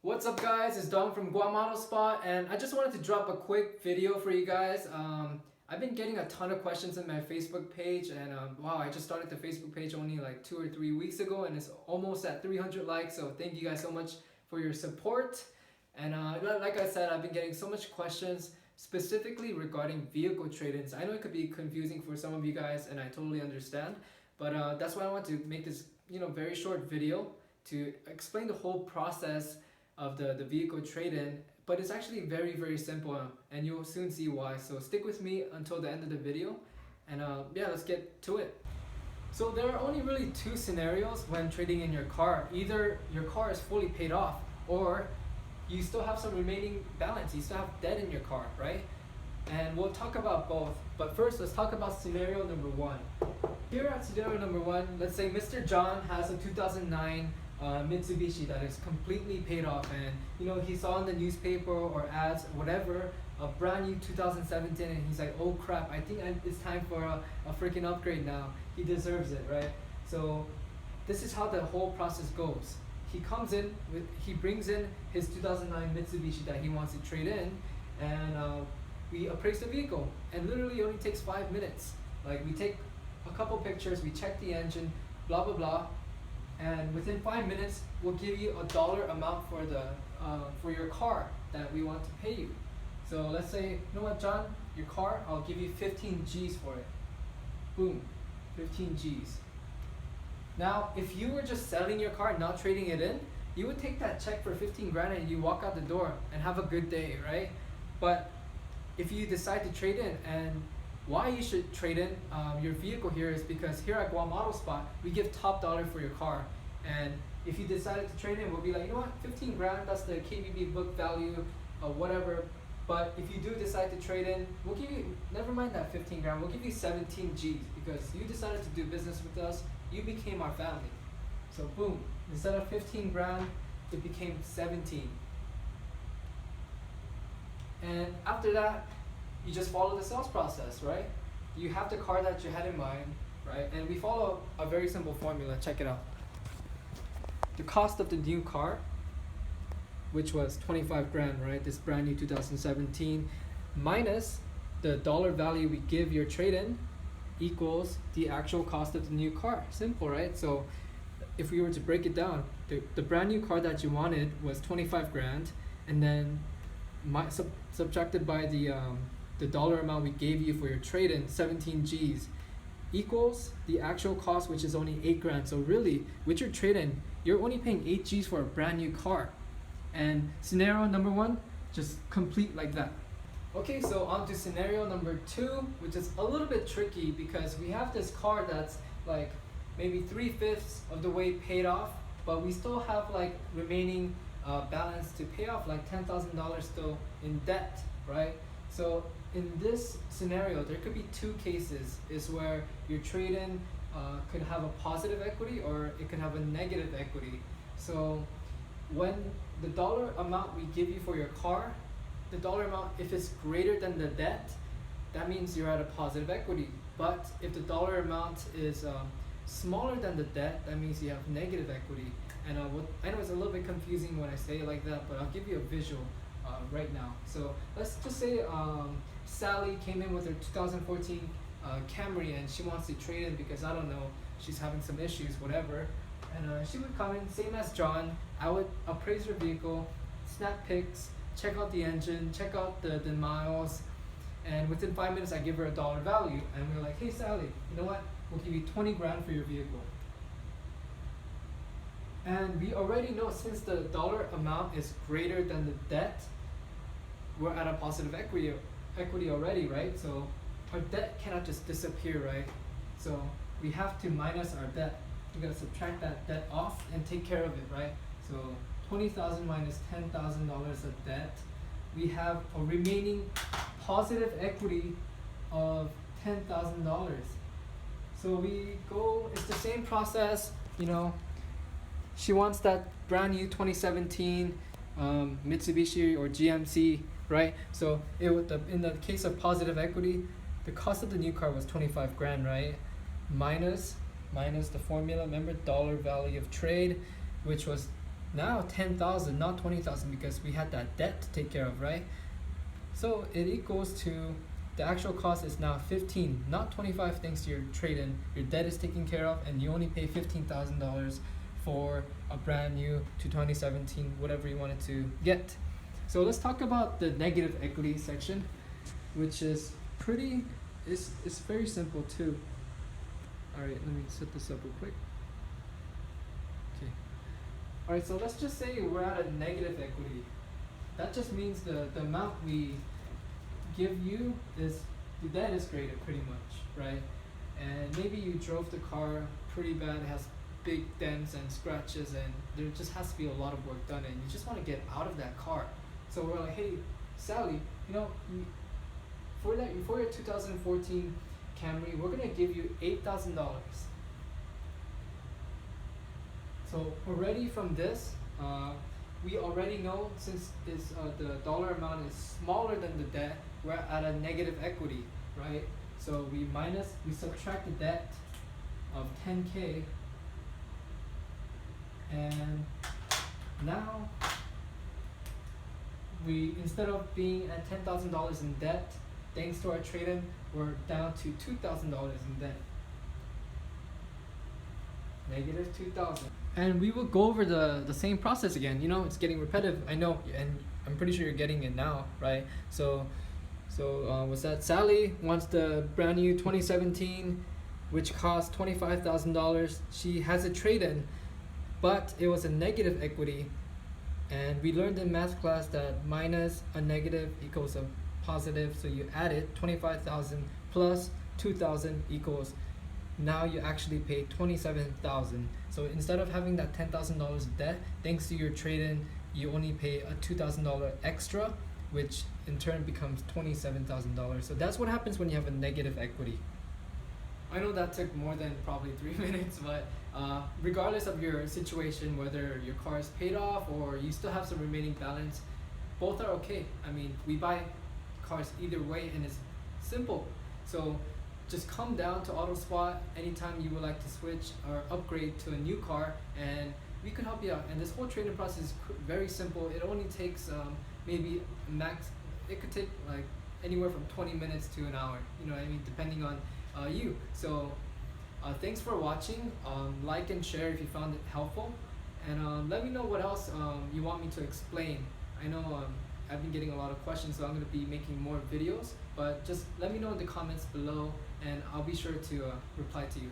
What's up guys, it's Dong from Guam Auto Spot, and I just wanted to drop a quick video for you guys. I've been getting a ton of questions in my Facebook page, and wow, I just started the Facebook page only like 2 or 3 weeks ago and it's almost at 300 likes, so thank you guys so much for your support. And like I said, I've been getting so much questions specifically regarding vehicle trade-ins. I know it could be confusing for some of you guys and I totally understand, but that's why I want to make this very short video to explain the whole process of the vehicle trade-in, but it's actually very simple and you'll soon see why. So stick with me until the end of the video and yeah, let's get to it. So there are only really two scenarios when trading in your car. Either your car is fully paid off or you still have some remaining balance, you still have debt in your car, right? And we'll talk about both, but first let's talk about scenario number one. Here at scenario number one, let's say Mr. John has a 2009 Mitsubishi that is completely paid off, and he saw in the newspaper or ads whatever a brand new 2017 and he's like, oh crap, I think it's time for a freaking upgrade now. He deserves it, right? So this is how the whole process goes. He brings in his 2009 Mitsubishi that he wants to trade in, and we appraise the vehicle, and literally only takes 5 minutes. Like, we take a couple pictures, we check the engine, blah blah blah, and within 5 minutes we'll give you a dollar amount for your car that we want to pay you. So let's say, you know what, John, your car, I'll give you 15 G's for it. Boom, 15 G's. Now, if you were just selling your car, not trading it in, you would take that check for 15 grand and you walk out the door and have a good day, right? But if you decide to trade in, and why you should trade in your vehicle here is because here at Guam Auto Spot, we give top dollar for your car. And if you decided to trade in, we'll be like, you know what, 15 grand, that's the KBB book value, whatever. But if you do decide to trade in, we'll give you, never mind that 15 grand, we'll give you 17 G's because you decided to do business with us, you became our family. So boom, instead of 15 grand, it became 17. And after that, you just follow the sales process, right? You have the car that you had in mind, right? And we follow a very simple formula, check it out. The cost of the new car, which was 25 grand, right? This brand new 2017, minus the dollar value we give your trade-in equals the actual cost of the new car. Simple, right? So if we were to break it down, the brand new car that you wanted was 25 grand, and then subtracted by the dollar amount we gave you for your trade-in, 17 G's, equals the actual cost, which is only 8 grand. So really, with your trade-in, you're only paying 8 G's for a brand new car. And scenario number one, just complete like that. Okay, so on to scenario number two, which is a little bit tricky because we have this car that's like maybe 3/5 of the way paid off, but we still have like remaining balance to pay off, like $10,000 still in debt, right? So in this scenario, there could be two cases, is where your trade-in could have a positive equity or it could have a negative equity. So when the dollar amount we give you for your car, the dollar amount, if it's greater than the debt, that means you're at a positive equity. But if the dollar amount is smaller than the debt, that means you have negative equity. And I know it's a little bit confusing when I say it like that, but I'll give you a visual right now. So let's just say Sally came in with her 2014 Camry and she wants to trade in because, I don't know, she's having some issues, whatever. And she would come in, same as John. I would appraise her vehicle, snap pics, check out the engine, check out the miles, and within 5 minutes I give her a dollar value. And we're like, hey Sally, you know what? We'll give you 20 grand for your vehicle. And we already know, since the dollar amount is greater than the debt, we're at a positive equity already, right? So our debt cannot just disappear, right? So we have to minus our debt. We gotta subtract that debt off and take care of it, right? So 20,000 minus $10,000 of debt, we have a remaining positive equity of $10,000. So we go, it's the same process, she wants that brand new 2017 Mitsubishi or GMC, right? So in the case of positive equity, the cost of the new car was 25 grand, right? Minus the formula, remember, dollar value of trade, which was now 10,000, not 20,000, because we had that debt to take care of, right? So it equals to, the actual cost is now 15, not 25, thanks to your trade-in. Your debt is taken care of, and you only pay $15,000 for a brand new 2017, whatever you wanted to get. So let's talk about the negative equity section, which is it's very simple too. Alright, let me set this up real quick. Okay. Alright, so let's just say we're at a negative equity. That just means the amount we give you is, the debt is graded pretty much, right? And maybe you drove the car pretty bad, it has big dents and scratches, and there just has to be a lot of work done, and you just want to get out of that car. So we're like, hey, Sally, for your 2014 Camry, we're gonna give you $8,000. So already from this, we already know, since the dollar amount is smaller than the debt, we're at a negative equity, right? So we subtract the debt of 10K, and now instead of being at $10,000 in debt, thanks to our trade-in, we're down to $2,000 in debt. Negative 2,000. And we will go over the same process again. It's getting repetitive, I know, and I'm pretty sure you're getting it now, right? So what's that? Sally wants the brand new 2017, which costs $25,000. She has a trade-in, but it was a negative equity. And we learned in math class that minus a negative equals a positive, so you add it, 25,000 plus 2,000 equals, now you actually pay 27,000. So instead of having that $10,000 debt, thanks to your trade-in, you only pay a $2,000 extra, which in turn becomes $27,000. So that's what happens when you have a negative equity. I know that took more than probably 3 minutes, but regardless of your situation, whether your car is paid off or you still have some remaining balance, both are okay. I mean, we buy cars either way, and it's simple. So just come down to AutoSpot anytime you would like to switch or upgrade to a new car, and we can help you out. And this whole trade-in process is very simple. It only takes maybe max, it could take like anywhere from 20 minutes to an hour, depending on you. So thanks for watching. Like and share if you found it helpful, and let me know what else you want me to explain. I know I've been getting a lot of questions, so I'm going to be making more videos, but just let me know in the comments below, and I'll be sure to reply to you.